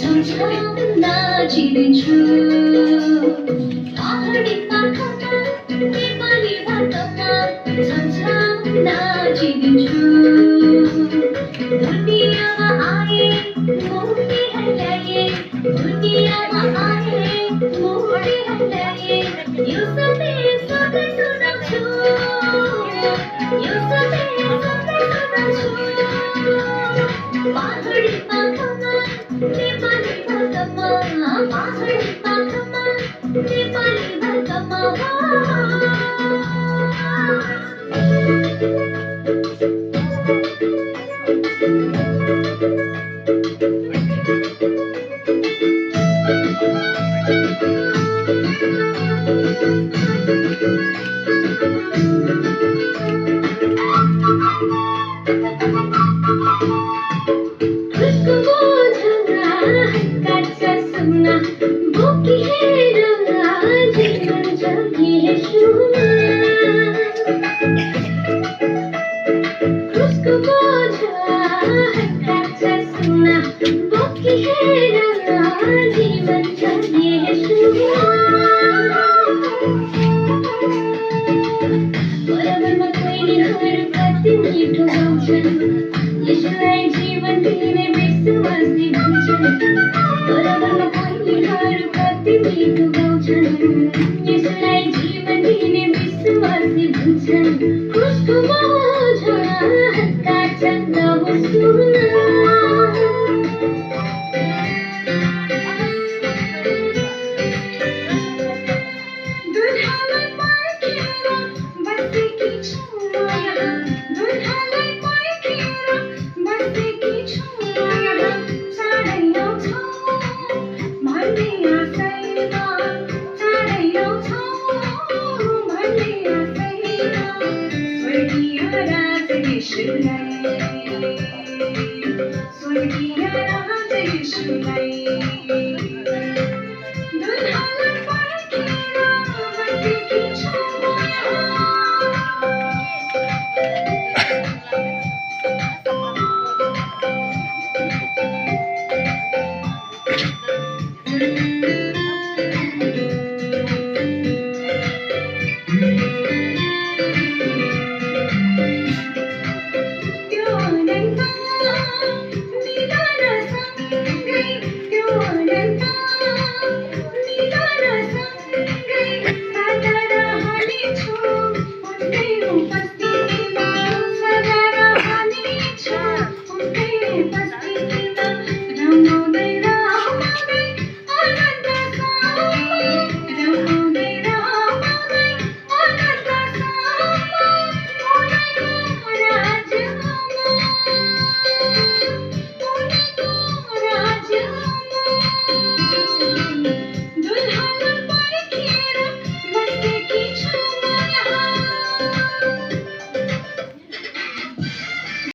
छमछम नाचिदिन्छु पहाडी पाखामा नेपाली भाकामा छमछम नाचिदिन्छु दुनियाँमा आए मोतीहरू ल्याए दुनियाँमा आए मोतीहरू ल्याए यो सबै सधैँ सुनाउँछु यो सबै सधैँ सुनाउँछु पहाडी पाखामा नेपाली भाकामा पहाडी पाखामा नेपाली भाकामा यसलाई जीवन दिने विश्वासी भन्छन् बराबरमा पहिलेहरू कति मिठो गाउँछन् यसलाई जीवन दिने विश्वासी भन्छन् खुसको बोझ काट्छन् अब सुन स्वर्गीय राजेशलाई